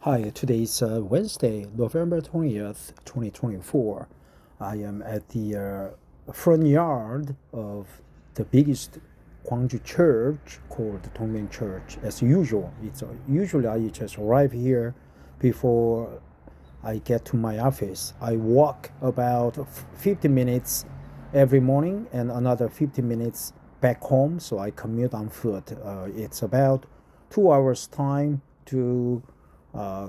Hi, today is Wednesday, November 20th, 2024. I am at the front yard of the biggest Gwangju church called Dongmyeon Church. As usual, usually I just arrive here before I get to my office. I walk about 50 minutes every morning and another 50 minutes back home, so I commute on foot. It's about 2 hours time to uh,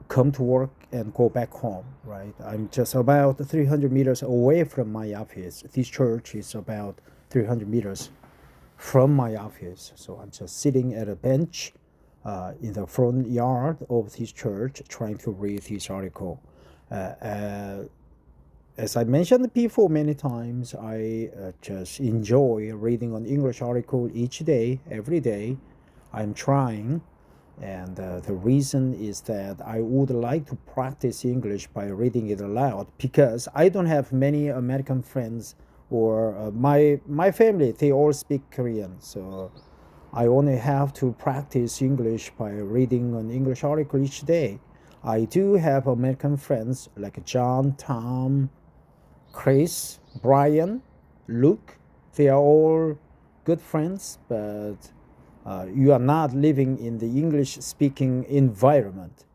come to work and go back home, right? I'm just about 300 meters away from my office. This church is about 300 meters from my office. So I'm just sitting at a bench in the front yard of this church trying to read this article. As I mentioned before many times, I just enjoy reading an English article each day, every day. I'm trying, and the reason is that I would like to practice English by reading it aloud because I don't have many American friends or my family, they all speak Korean. So I only have to practice English by reading an English article each day. I do have American friends like John, Tom, Chris, Brian, Luke. They are all good friends, but you are not living in the English speaking environment.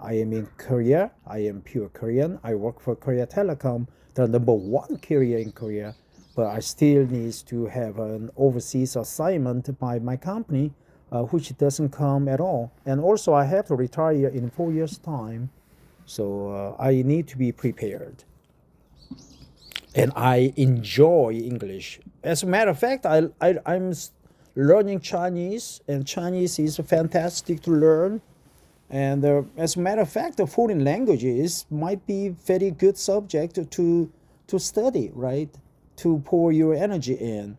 I am in Korea. I am pure Korean. I work for Korea Telecom, the number one carrier in Korea, but I still need to have an overseas assignment by my company, which doesn't come at all. And also, I have to retire in 4 years' time, so I need to be prepared. And I enjoy English. As a matter of fact, I'm learning Chinese, and Chinese is fantastic to learn. And as a matter of fact, the foreign languages might be very good subject to study, right? To pour your energy in.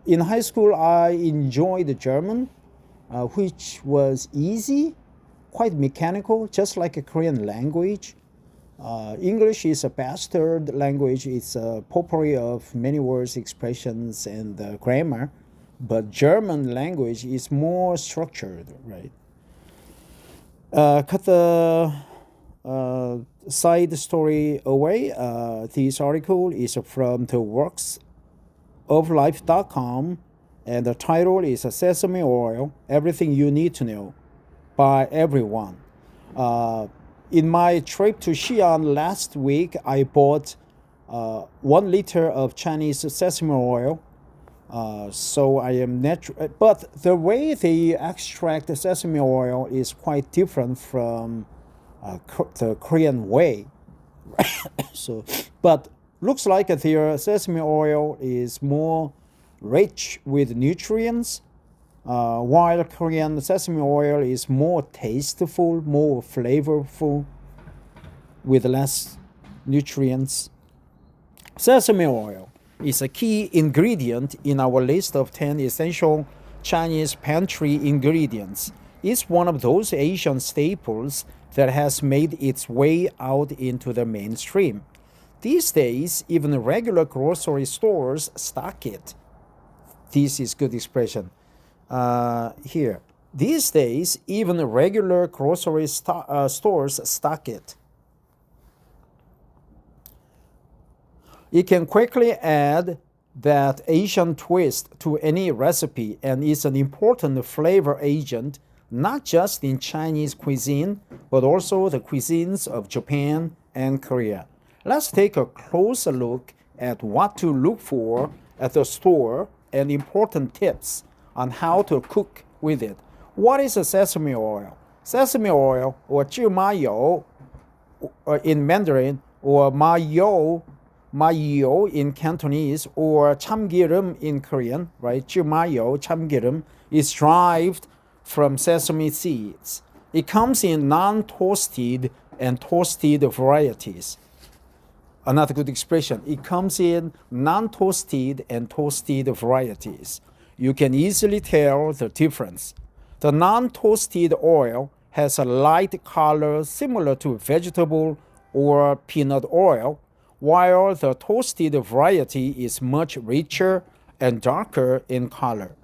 In high school, I enjoyed German, which was easy, quite mechanical, just like a Korean language. English is a bastard language. It's a potpourri of many words, expressions, and grammar. But German language is more structured, right? Cut the side story away. This article is from the worksoflife.com, and the title is Sesame Oil, Everything You Need to Know by Everyone. In my trip to Xi'an last week, I bought 1 liter of Chinese sesame oil. So I am natural, but the way they extract the sesame oil is quite different from the Korean way. So, but looks like their sesame oil is more rich with nutrients, while Korean sesame oil is more tasteful, more flavorful, with less nutrients. Sesame oil is a key ingredient in our list of 10 essential Chinese pantry ingredients. It's one of those Asian staples that has made its way out into the mainstream. These days, even regular grocery stores stock it. This is good expression. Here. These days, even regular grocery stores stock it. It can quickly add that Asian twist to any recipe and is an important flavor agent, not just in Chinese cuisine, but also the cuisines of Japan and Korea. Let's take a closer look at what to look for at the store and important tips on how to cook with it. What is a sesame oil? Sesame oil, or 芝麻油 in Mandarin, or 마요 in Cantonese, or 참기름 in Korean, right? 芝麻油, 참기름, is derived from sesame seeds. It comes in non-toasted and toasted varieties. Another good expression. It comes in non-toasted and toasted varieties. You can easily tell the difference. The non-toasted oil has a light color similar to vegetable or peanut oil, while the toasted variety is much richer and darker in color.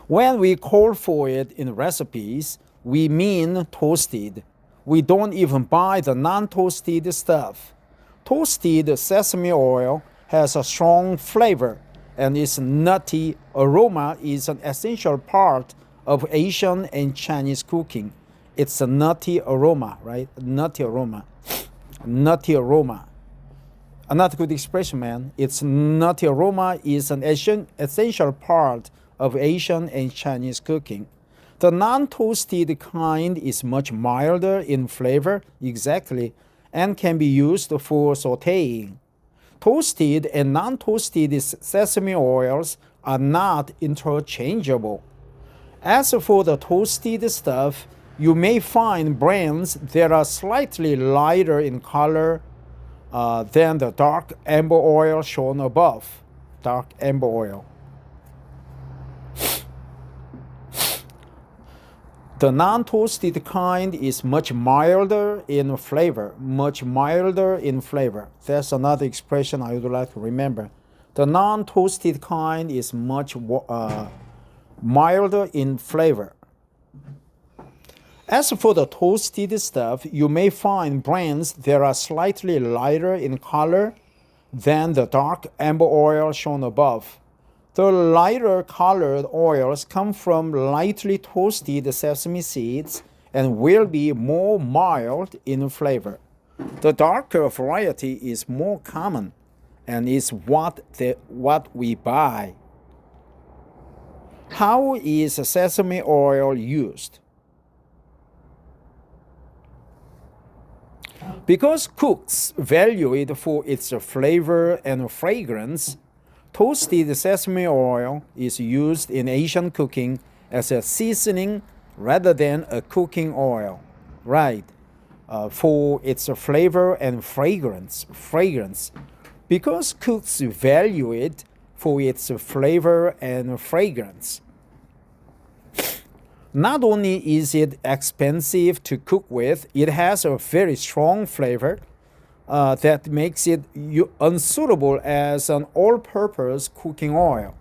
When we call for it in recipes, we mean toasted. We don't even buy the non-toasted stuff. Toasted sesame oil has a strong flavor, and its nutty aroma is an essential part of Asian and Chinese cooking. It's a nutty aroma, right? Nutty aroma. Nutty aroma. Another good expression, man. Its nutty aroma is an essential part of Asian and Chinese cooking. The non-toasted kind is much milder in flavor, exactly, and can be used for sautéing. Toasted and non-toasted sesame oils are not interchangeable. As for the toasted stuff, you may find brands that are slightly lighter in color than the dark amber oil shown above. Dark amber oil. The non-toasted kind is much milder in flavor. Much milder in flavor. That's another expression I would like to remember. The non-toasted kind is much milder in flavor. As for the toasted stuff, you may find brands that are slightly lighter in color than the dark amber oil shown above. The lighter colored oils come from lightly toasted sesame seeds and will be more mild in flavor. The darker variety is more common and is what we buy. How is sesame oil used? Because cooks value it for its flavor and fragrance, toasted sesame oil is used in Asian cooking as a seasoning rather than a cooking oil, right? For its flavor and fragrance. Because cooks value it for its flavor and fragrance. Not only is it expensive to cook with, it has a very strong flavor that makes it unsuitable as an all-purpose cooking oil.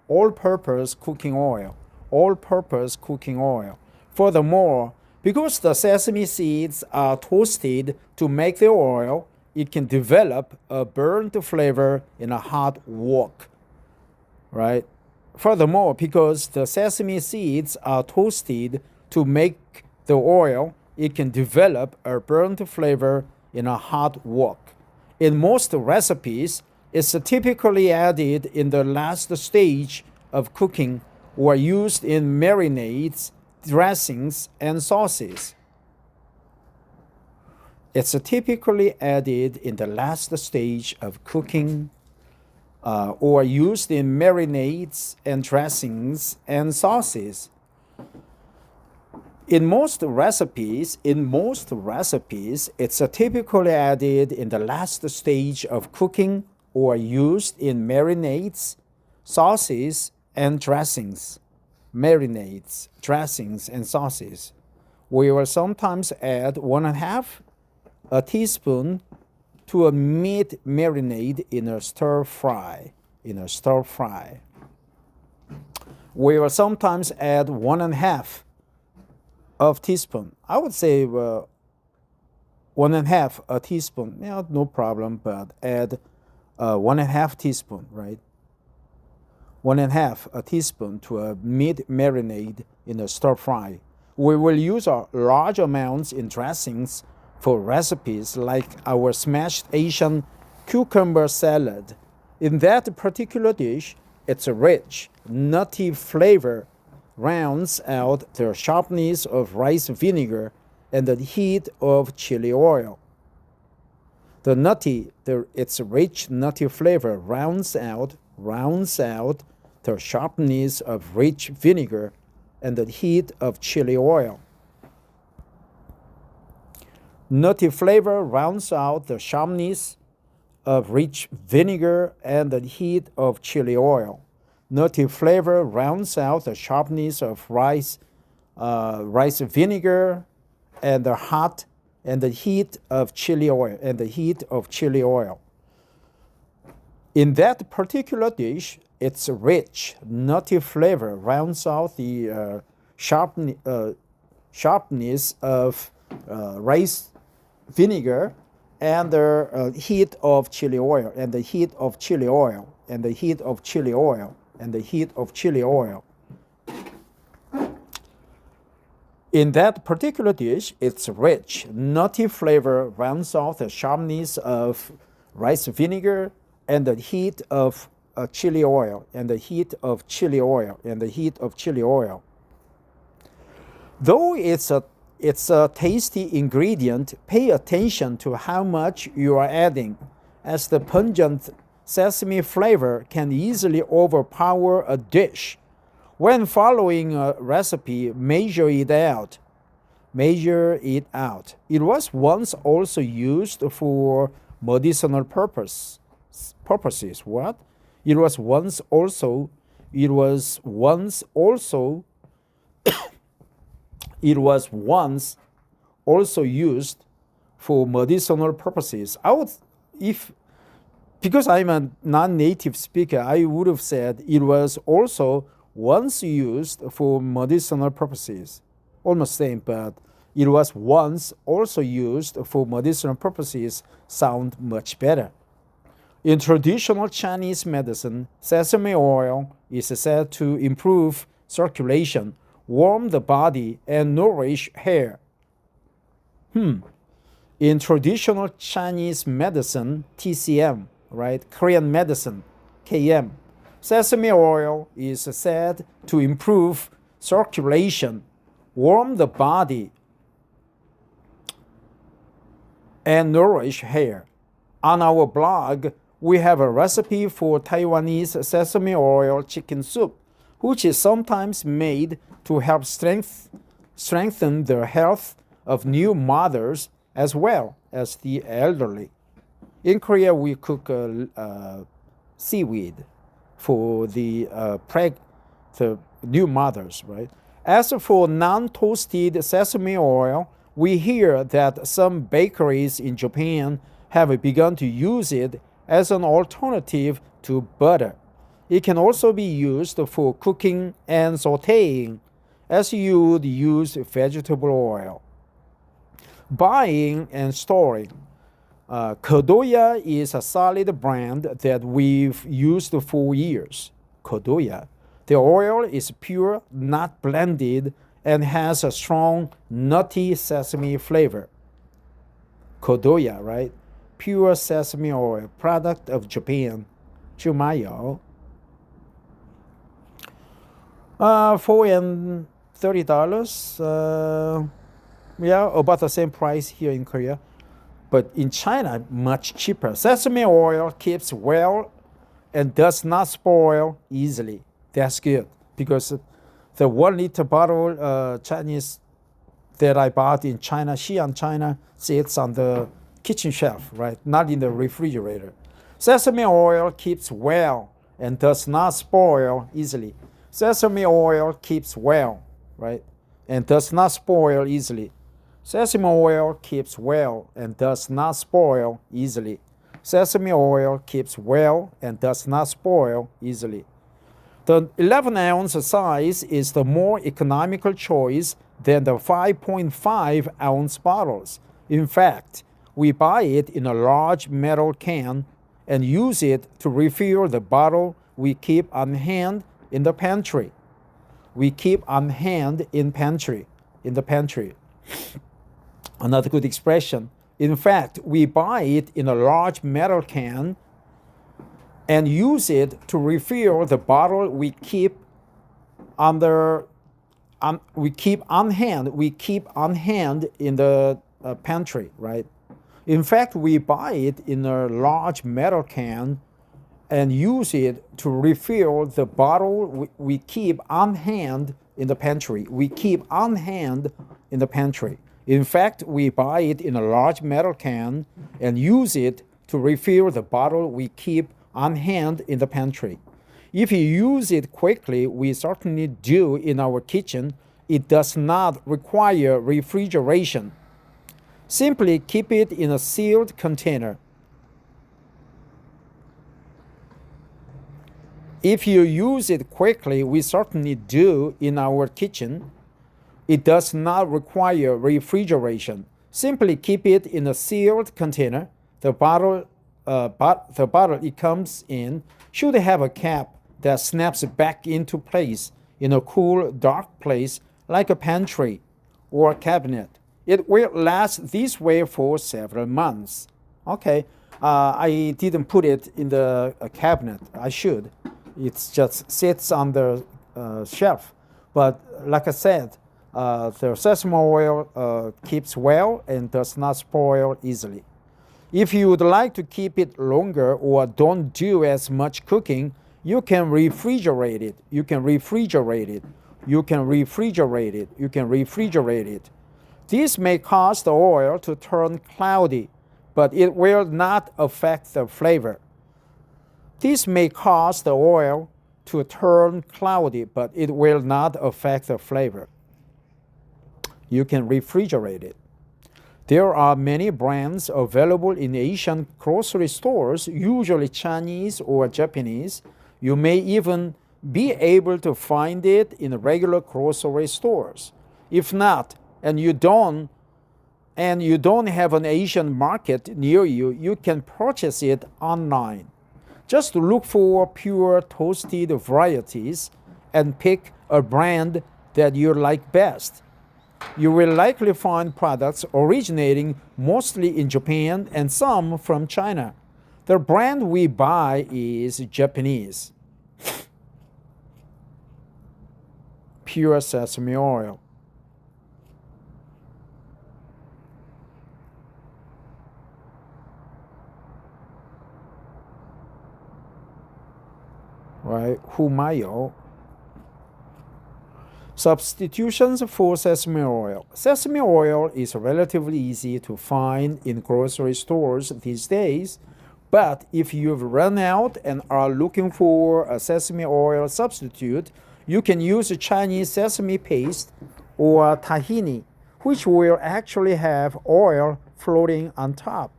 All-purpose cooking oil. All-purpose cooking oil. Furthermore, because the sesame seeds are toasted to make the oil, it can develop a burnt flavor in a hot wok, right? Furthermore, because the sesame seeds are toasted to make the oil, it can develop a burnt flavor in a hot wok. In most recipes, it's typically added in the last stage of cooking or used in marinades, dressings, and sauces. It's typically added in the last stage of cooking or used in marinades and dressings and sauces. In most recipes, it's typically added in the last stage of cooking or used in marinades, sauces, and dressings. Marinades, dressings, and sauces. We will sometimes add 1/2 a teaspoon to a meat marinade in a stir fry. We will sometimes add 1/2 of teaspoon. I would say 1/2 a teaspoon. Yeah, no problem, but add 1/2 teaspoon, right? 1/2 a teaspoon to a meat marinade in a stir fry. We will use large amounts in dressings for recipes like our smashed Asian cucumber salad. In that particular dish, its rich, nutty flavor rounds out the sharpness of rice vinegar and the heat of chili oil. Its rich, nutty flavor rounds out the sharpness of rich vinegar and the heat of chili oil. Nutty flavor rounds out the sharpness of rich vinegar and the heat of chili oil. Nutty flavor rounds out the sharpness of rice vinegar and the heat of chili oil. In that particular dish, its rich, nutty flavor rounds out the sharpness of rice vinegar and the heat of chili oil and the heat of chili oil and the heat of chili oil and the heat of chili oil. In that particular dish, its rich, nutty flavor rounds off the sharpness of rice vinegar and the heat of chili oil and the heat of chili oil and the heat of chili oil. Though it's a tasty ingredient, pay attention to how much you are adding, as the pungent sesame flavor can easily overpower a dish. When following a recipe, measure it out. Measure it out. It was once also used for medicinal purposes. What? It was once also It was once used for medicinal purposes. Because I'm a non-native speaker, I would have said it was also once used for medicinal purposes. Almost same, but it was once also used for medicinal purposes sound much better. In traditional Chinese medicine, sesame oil is said to improve circulation, warm the body, and nourish hair. In traditional Chinese medicine, TCM, right? Korean medicine, KM, sesame oil is said to improve circulation, warm the body, and nourish hair. On our blog, we have a recipe for Taiwanese sesame oil chicken soup, which is sometimes made to help strengthen the health of new mothers as well as the elderly. In Korea, we cook seaweed for the new mothers, right? As for non-toasted sesame oil, we hear that some bakeries in Japan have begun to use it as an alternative to butter. It can also be used for cooking and sautéing, as you would use vegetable oil. Buying and storing. Kodoya is a solid brand that we've used for years. Kodoya. The oil is pure, not blended, and has a strong, nutty sesame flavor. Kodoya, right? Pure sesame oil, product of Japan. 就买有 $4 and $30. Yeah, about the same price here in Korea. But in China, much cheaper. Sesame oil keeps well and does not spoil easily. That's good, because the 1 liter bottle Chinese that I bought in China, Xi'an, China, sits on the kitchen shelf, right? Not in the refrigerator. Sesame oil keeps well and does not spoil easily. Sesame oil keeps well, right? And does not spoil easily. Sesame oil keeps well and does not spoil easily. Sesame oil keeps well and does not spoil easily. The 11-ounce size is the more economical choice than the 5.5-ounce bottles. In fact, we buy it in a large metal can and use it to refill the bottle we keep on hand in the pantry. We keep on hand in the pantry. Another good expression. In fact, we buy it in a large metal can and use it to refill the bottle we keep on hand in the pantry, right? In fact, we buy it in a large metal can and use it to refill the bottle we keep on hand in the pantry. We keep on hand in the pantry. In fact, we buy it in a large metal can and use it to refill the bottle we keep on hand in the pantry. If you use it quickly, we certainly do in our kitchen. It does not require refrigeration. Simply keep it in a sealed container. If you use it quickly, we certainly do in our kitchen. It does not require refrigeration. Simply keep it in a sealed container. The bottle it comes in should have a cap that snaps back into place in a cool, dark place like a pantry or cabinet. It will last this way for several months. Okay, I didn't put it in the cabinet. I should. It just sits on the shelf. But like I said, the sesame oil keeps well and does not spoil easily. If you would like to keep it longer or don't do as much cooking, you can refrigerate it. You can refrigerate it. You can refrigerate it. You can refrigerate it. This may cause the oil to turn cloudy, but it will not affect the flavor. This may cause the oil to turn cloudy, but it will not affect the flavor. You can refrigerate it. There are many brands available in Asian grocery stores, usually Chinese or Japanese. You may even be able to find it in regular grocery stores. If not, and you don't have an Asian market near you, you can purchase it online. Just look for pure toasted varieties and pick a brand that you like best. You will likely find products originating mostly in Japan and some from China. The brand we buy is Japanese. Pure sesame oil. Right? Humayo. Substitutions for sesame oil. Sesame oil is relatively easy to find in grocery stores these days, but if you've run out and are looking for a sesame oil substitute, you can use Chinese sesame paste or tahini, which will actually have oil floating on top.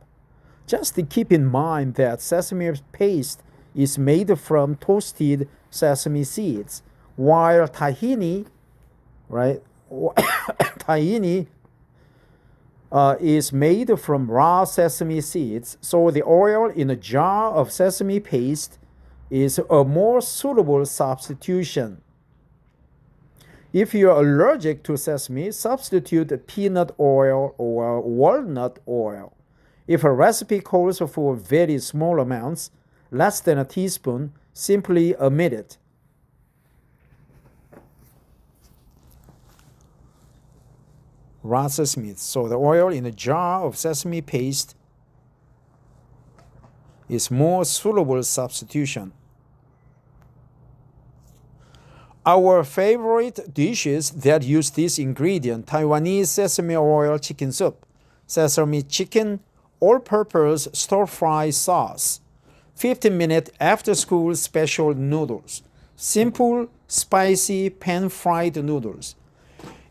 Just keep in mind that sesame paste is made from toasted sesame seeds, while tahini, right? tahini is made from raw sesame seeds, so the oil in a jar of sesame paste is a more suitable substitution. If you're allergic to sesame, substitute peanut oil or walnut oil. If a recipe calls for very small amounts, less than a teaspoon, simply omit it. Raw sesame. So the oil in a jar of sesame paste is more suitable substitution. Our favorite dishes that use this ingredient: Taiwanese sesame oil chicken soup, sesame chicken, all-purpose stir-fry sauce, 15-minute after-school special noodles, simple, spicy, pan-fried noodles.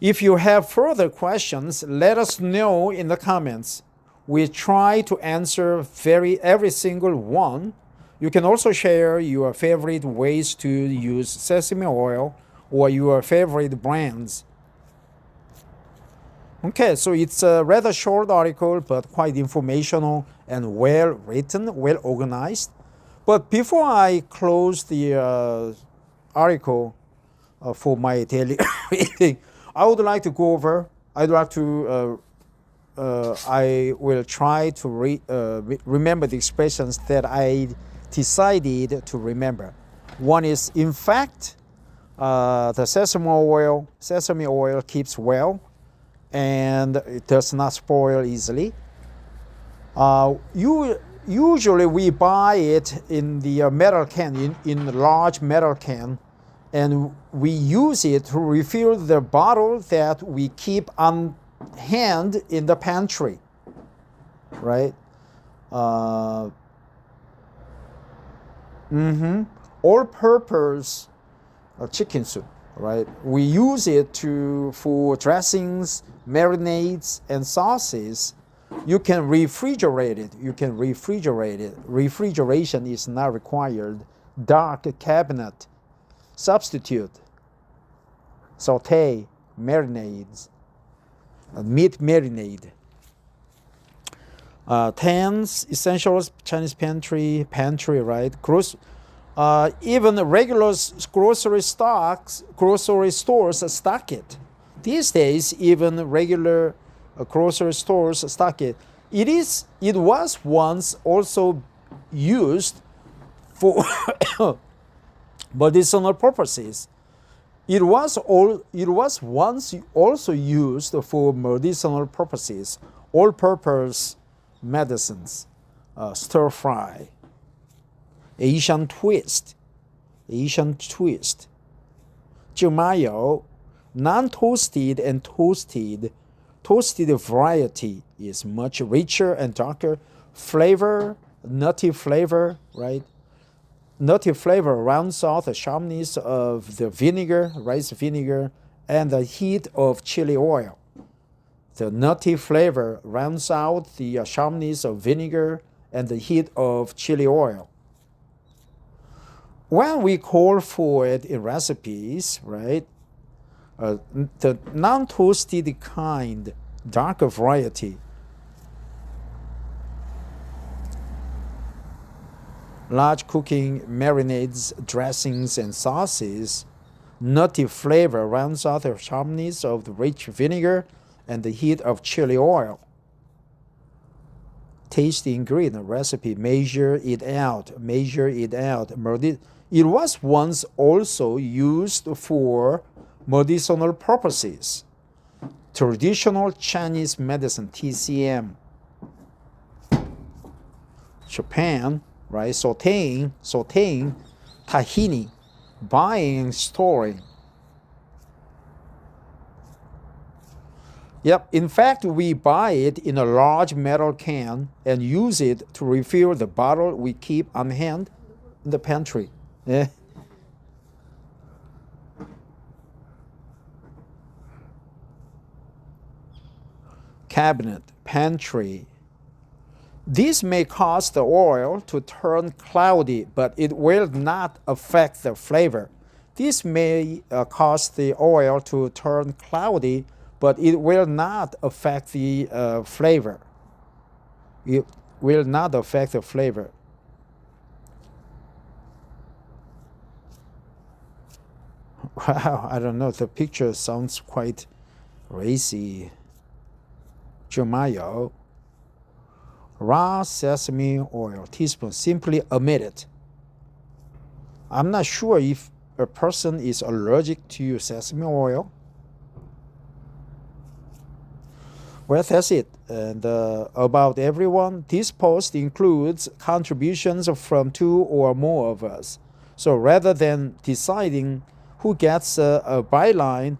If you have further questions, let us know in the comments. We try to answer every single one. You can also share your favorite ways to use sesame oil or your favorite brands. Okay, so it's a rather short article, but quite informational and well written, well organized. But before I close the article for my daily reading, I would like to go over. I will try to remember the expressions that I decided to remember. One is, in fact, the sesame oil keeps well, and it does not spoil easily. Usually we buy it in the metal can, in a large metal can, and we use it to refill the bottle that we keep on hand in the pantry, right? All-purpose chicken soup, right? We use it for dressings, marinades, and sauces. You can refrigerate it. Refrigeration is not required. Dark cabinet. Substitute. Saute. marinades, meat marinade. 10 essentials, Chinese pantry, right? Even regular grocery stores stock it. These days, even regular grocery stores stock it. It was once also used for medicinal purposes. It was once also used for medicinal purposes, all-purpose medicines, stir fry, Asian twist, 芝麻油, non-toasted and toasted variety is much richer and darker flavor, nutty flavor, right? Nutty flavor rounds out the sharpness of the vinegar, rice vinegar, and the heat of chili oil. The nutty flavor rounds out the sharpness of vinegar and the heat of chili oil. When we call for it in recipes, right, the non-toasted kind, darker variety, large cooking marinades, dressings, and sauces, nutty flavor rounds out the sharpness of the rich vinegar and the heat of chili oil. Taste the ingredient recipe, measure it out. It was once also used for medicinal purposes. Traditional Chinese medicine, TCM. Japan, right? Sauteing, tahini, buying and storing. Yep, in fact, we buy it in a large metal can and use it to refill the bottle we keep on hand in the pantry. Yeah. Cabinet, pantry. This may cause the oil to turn cloudy, but it will not affect the flavor. This may cause the oil to turn cloudy, but it will not affect the flavor. It will not affect the flavor. Wow, I don't know. The picture sounds quite racy. 芝麻油, raw sesame oil, teaspoon. Simply omit it. I'm not sure if a person is allergic to sesame oil. Well, that's it. And about everyone, this post includes contributions from 2 or more of us. So rather than deciding who gets a byline,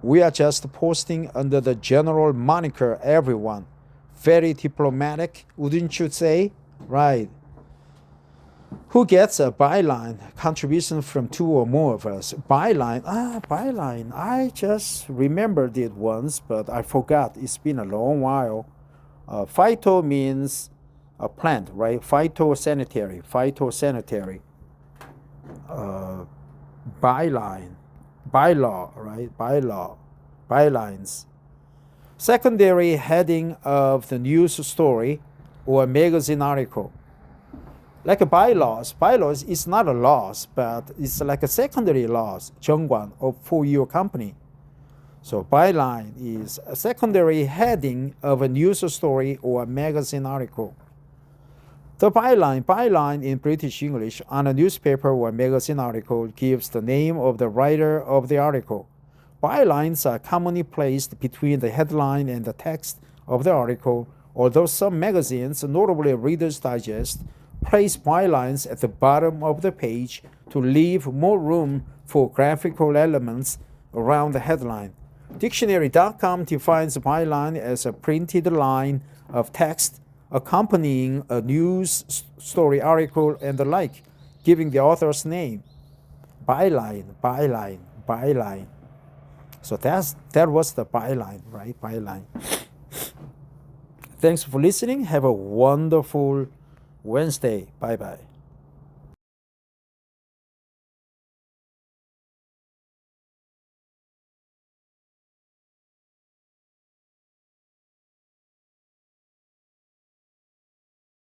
we are just posting under the general moniker everyone. Very diplomatic, wouldn't you say? Right. Who gets a byline? Contribution from 2 or more of us. Byline. Byline. I just remembered it once, but I forgot. It's been a long while. Phyto means a plant, right? Phytosanitary. Byline. Bylaw, right? Bylines. Secondary heading of the news story or magazine article. Like a bylaws is not a loss, but it's like a secondary loss, 정관, for your company. So byline is a secondary heading of a news story or a magazine article. The byline in British English on a newspaper or magazine article gives the name of the writer of the article. Bylines are commonly placed between the headline and the text of the article, although some magazines, notably Reader's Digest, place bylines at the bottom of the page to leave more room for graphical elements around the headline. Dictionary.com defines a byline as a printed line of text accompanying a news story article and the like, giving the author's name. Byline. So that was the byline, right? Byline. Thanks for listening. Have a wonderful Wednesday. Bye-bye.